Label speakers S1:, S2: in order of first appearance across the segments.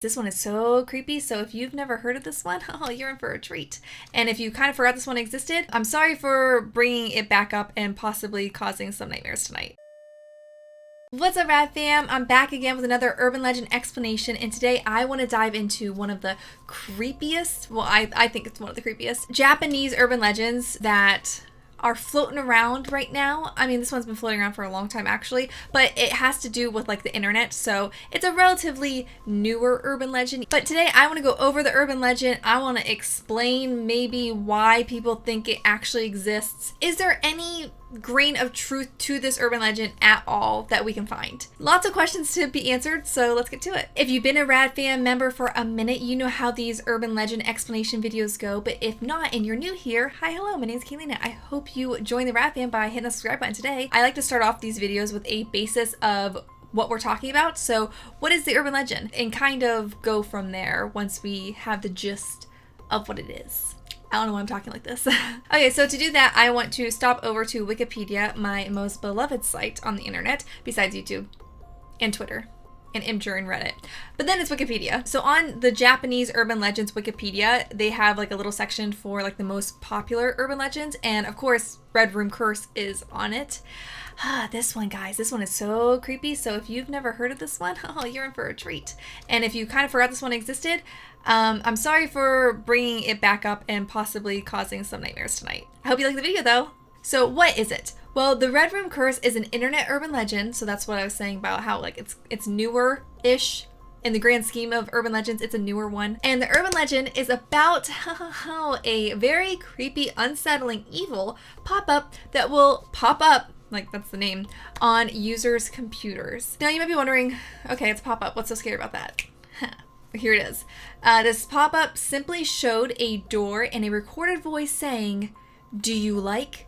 S1: This one is so creepy, so if you've never heard of this one, oh, you're in for a treat. And if you kind of forgot this one existed, I'm sorry for bringing it back up and possibly causing some nightmares tonight. What's up, Rad Fam? I'm back again with another urban legend explanation, and today I want to dive into one of the creepiest, well, I think it's one of the creepiest, Japanese urban legends that are floating around right now. I mean, this one's been floating around for a long time actually, but it has to do with like the internet, so it's a relatively newer urban legend. But today I want to go over the urban legend. I want to explain maybe why people think it actually exists. Is there any grain of truth to this urban legend at all that we can find? Lots of questions to be answered, so let's get to it. If you've been a Rad Fam member for a minute, you know how these urban legend explanation videos go, but if not and you're new here, hi, hello, my name is Kaylina. I hope you join the Rad Fam by hitting the subscribe button today. I like to start off these videos with a basis of what we're talking about. So what is the urban legend? And kind of go from there once we have the gist of what it is. I don't know why I'm talking like this. Okay, so to do that, I want to stop over to Wikipedia, my most beloved site on the internet, besides YouTube and Twitter and Imgur and Reddit. But then it's Wikipedia. So on the Japanese Urban Legends Wikipedia, they have like a little section for like the most popular urban legends, and of course, Red Room Curse is on it. This one, guys, this one is so creepy. So if you've never heard of this one, oh, you're in for a treat. And if you kind of forgot this one existed, I'm sorry for bringing it back up and possibly causing some nightmares tonight. I hope you like the video though. So what is it? Well, the Red Room Curse is an internet urban legend. So that's what I was saying about how like it's newer-ish. In the grand scheme of urban legends, it's a newer one. And the urban legend is about how a very creepy, unsettling evil pop-up that will pop up, like that's the name, on users' computers. Now you might be wondering, okay, it's a pop-up. What's so scary about that? Here it is. This pop-up simply showed a door and a recorded voice saying, "Do you like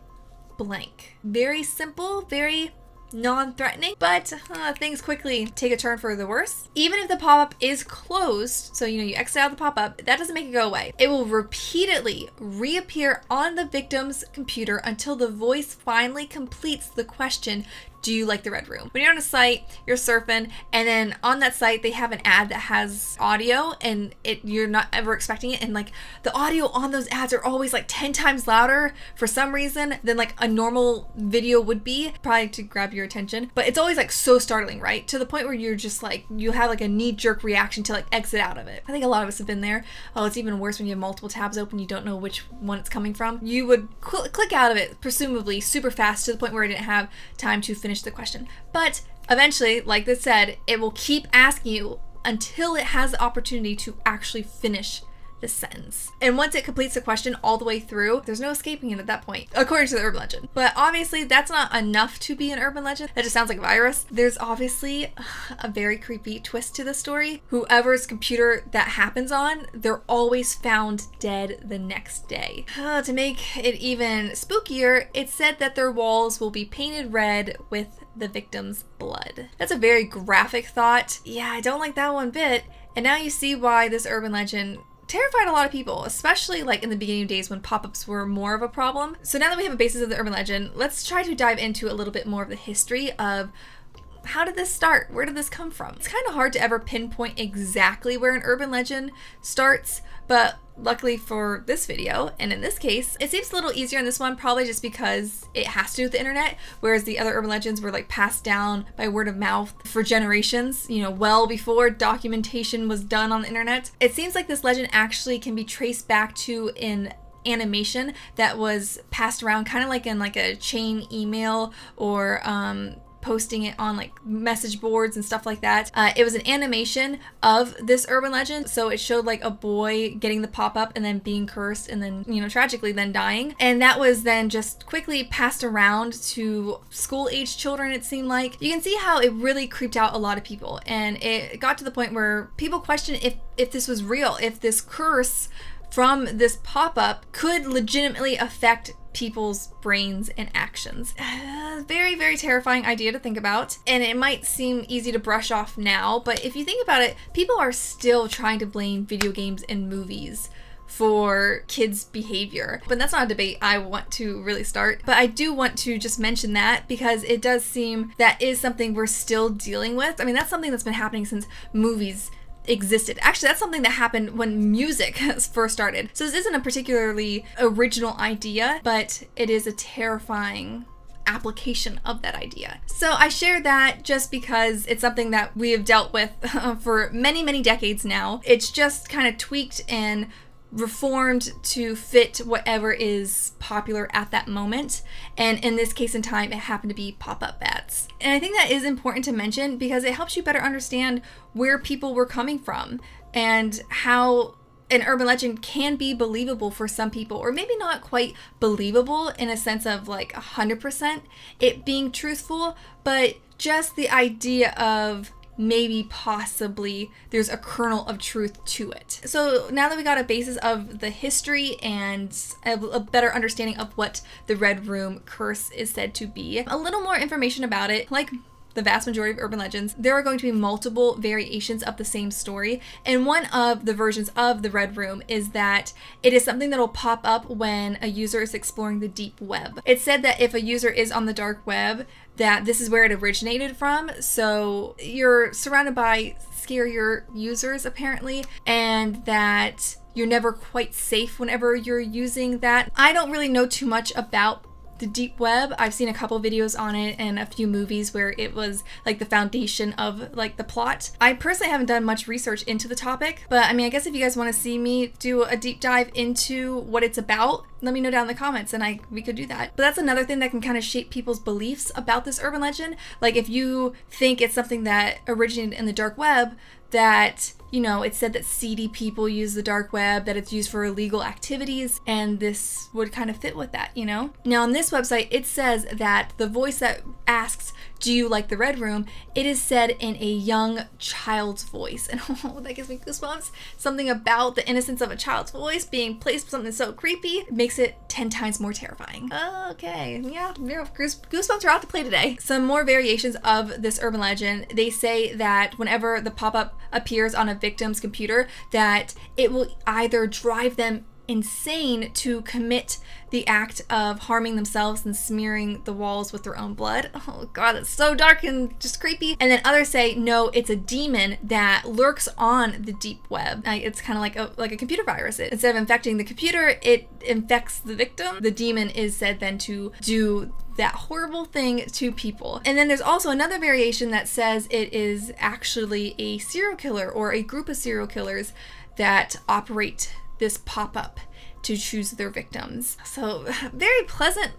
S1: blank?" Very simple, very non-threatening, but things quickly take a turn for the worse. Even if the pop-up is closed, so you exit out the pop-up, that doesn't make it go away. It will repeatedly reappear on the victim's computer until the voice finally completes the question, "Do you like the Red Room?" When you're on a site, you're surfing, and then on that site they have an ad that has audio, and you're not ever expecting it, and like the audio on those ads are always like 10 times louder for some reason than like a normal video would be, probably to grab your attention. But it's always like so startling, right? To the point where you're just like, you have like a knee-jerk reaction to like exit out of it. I think a lot of us have been there. Oh, it's even worse when you have multiple tabs open, you don't know which one it's coming from. You would click out of it, presumably super fast, to the point where I didn't have time to finish the question. But eventually, like this said, it will keep asking you until it has the opportunity to actually finish the sentence. And once it completes the question all the way through, there's no escaping it at that point, according to the urban legend. But obviously that's not enough to be an urban legend. That just sounds like a virus. There's obviously a very creepy twist to the story. Whoever's computer that happens on, they're always found dead the next day. To make it even spookier, it's said that their walls will be painted red with the victim's blood. That's a very graphic thought. Yeah, I don't like that one bit. And now you see why this urban legend terrified a lot of people, especially like in the beginning of days when pop-ups were more of a problem. So now that we have a basis of the urban legend, let's try to dive into a little bit more of the history of how did this start? Where did this come from? It's kind of hard to ever pinpoint exactly where an urban legend starts, but luckily for this video, and in this case, it seems a little easier in this one, probably just because it has to do with the internet, whereas the other urban legends were like passed down by word of mouth for generations, well before documentation was done on the internet. It seems like this legend actually can be traced back to an animation that was passed around kind of like in like a chain email or posting it on like message boards and stuff like that. It was an animation of this urban legend, so it showed like a boy getting the pop-up and then being cursed and then tragically then dying, and that was then just quickly passed around to school-age children. It seemed like you can see how it really creeped out a lot of people, and it got to the point where people questioned if this was real, if this curse from this pop-up could legitimately affect people's brains and actions. Very, very terrifying idea to think about, and it might seem easy to brush off now, but if you think about it, people are still trying to blame video games and movies for kids' behavior. But that's not a debate I want to really start. But I do want to just mention that because it does seem that is something we're still dealing with. I mean, that's something that's been happening since movies existed. Actually, that's something that happened when music first started. So this isn't a particularly original idea, but it is a terrifying application of that idea. So I share that just because it's something that we have dealt with for many, many decades now. It's just kind of tweaked and reformed to fit whatever is popular at that moment. And in this case in time, it happened to be pop-up bats. And I think that is important to mention because it helps you better understand where people were coming from and how an urban legend can be believable for some people, or maybe not quite believable in a sense of like 100% it being truthful, but just the idea of maybe possibly there's a kernel of truth to it. So now that we got a basis of the history and a better understanding of what the Red Room curse is said to be, a little more information about it, like the vast majority of urban legends, there are going to be multiple variations of the same story. And one of the versions of the Red Room is that it is something that will pop up when a user is exploring the deep web. It's said that if a user is on the dark web, that this is where it originated from. So you're surrounded by scarier users apparently, and that you're never quite safe whenever you're using that. I don't really know too much about the deep web. I've seen a couple videos on it and a few movies where it was like the foundation of like the plot. I personally haven't done much research into the topic, but I mean, I guess if you guys want to see me do a deep dive into what it's about, let me know down in the comments and we could do that. But that's another thing that can kind of shape people's beliefs about this urban legend. Like if you think it's something that originated in the dark web, that, you know, it said that seedy people use the dark web, that it's used for illegal activities, and this would kind of fit with that, you know? Now on this website, it says that the voice that asks, do you like the Red Room? It is said in a young child's voice. And oh, that gives me goosebumps. Something about the innocence of a child's voice being placed with something so creepy makes it 10 times more terrifying. Okay, yeah, goosebumps are out to play today. Some more variations of this urban legend. They say that whenever the pop-up appears on a victim's computer, that it will either drive them insane to commit the act of harming themselves and smearing the walls with their own blood. Oh god, that's so dark and just creepy. And then others say, no, it's a demon that lurks on the deep web. It's kind of like a computer virus. Instead of infecting the computer, it infects the victim. The demon is said then to do that horrible thing to people. And then there's also another variation that says it is actually a serial killer or a group of serial killers that operate this pop-up to choose their victims. So very pleasant,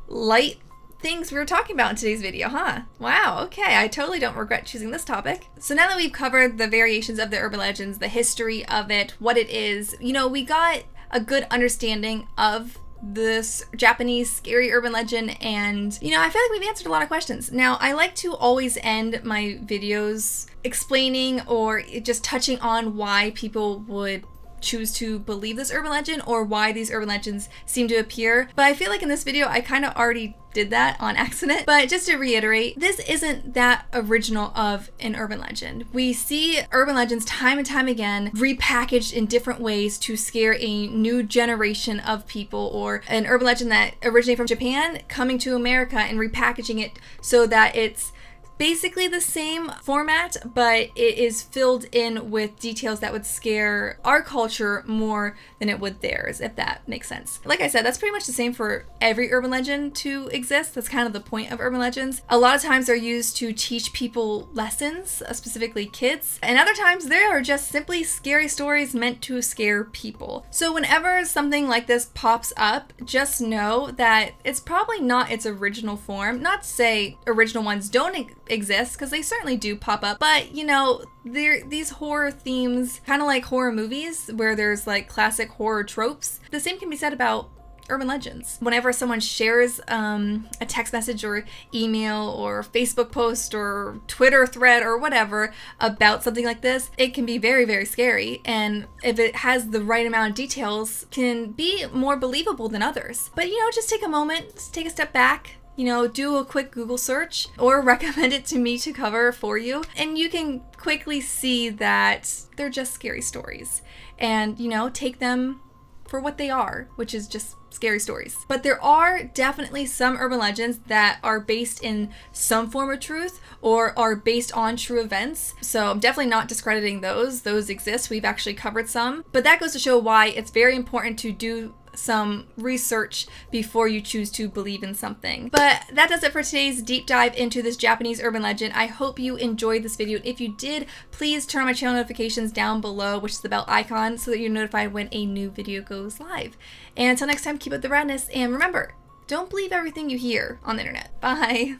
S1: light things we were talking about in today's video, huh? Wow, okay, I totally don't regret choosing this topic. So now that we've covered the variations of the urban legends, the history of it, what it is, you know, we got a good understanding of this Japanese scary urban legend, and you know, I feel like we've answered a lot of questions. Now, I like to always end my videos explaining or just touching on why people would choose to believe this urban legend or why these urban legends seem to appear. But I feel like in this video, I kind of already did that on accident. But just to reiterate, this isn't that original of an urban legend. We see urban legends time and time again repackaged in different ways to scare a new generation of people, or an urban legend that originated from Japan coming to America and repackaging it so that it's basically the same format, but it is filled in with details that would scare our culture more than it would theirs, if that makes sense. Like I said, that's pretty much the same for every urban legend to exist. That's kind of the point of urban legends. A lot of times they're used to teach people lessons, specifically kids, and other times they are just simply scary stories meant to scare people. So whenever something like this pops up, just know that it's probably not its original form. Not to say original ones don't exist, because they certainly do pop up, but you know, these horror themes, kind of like horror movies where there's like classic horror tropes, the same can be said about urban legends. Whenever someone shares a text message or email or Facebook post or Twitter thread or whatever about something like this, it can be very, very scary, and if it has the right amount of details, can be more believable than others. But you know, just take a moment, just take a step back, you know, do a quick Google search or recommend it to me to cover for you, and you can quickly see that they're just scary stories. And, you know, take them for what they are, which is just scary stories. But there are definitely some urban legends that are based in some form of truth or are based on true events. So I'm definitely not discrediting those. Those exist. We've actually covered some. But that goes to show why it's very important to do some research before you choose to believe in something. But that does it for today's deep dive into this Japanese urban legend. I hope you enjoyed this video. If you did, please turn on my channel notifications down below, which is the bell icon, so that you're notified when a new video goes live. And until next time, keep up the radness, and remember, don't believe everything you hear on the internet. Bye!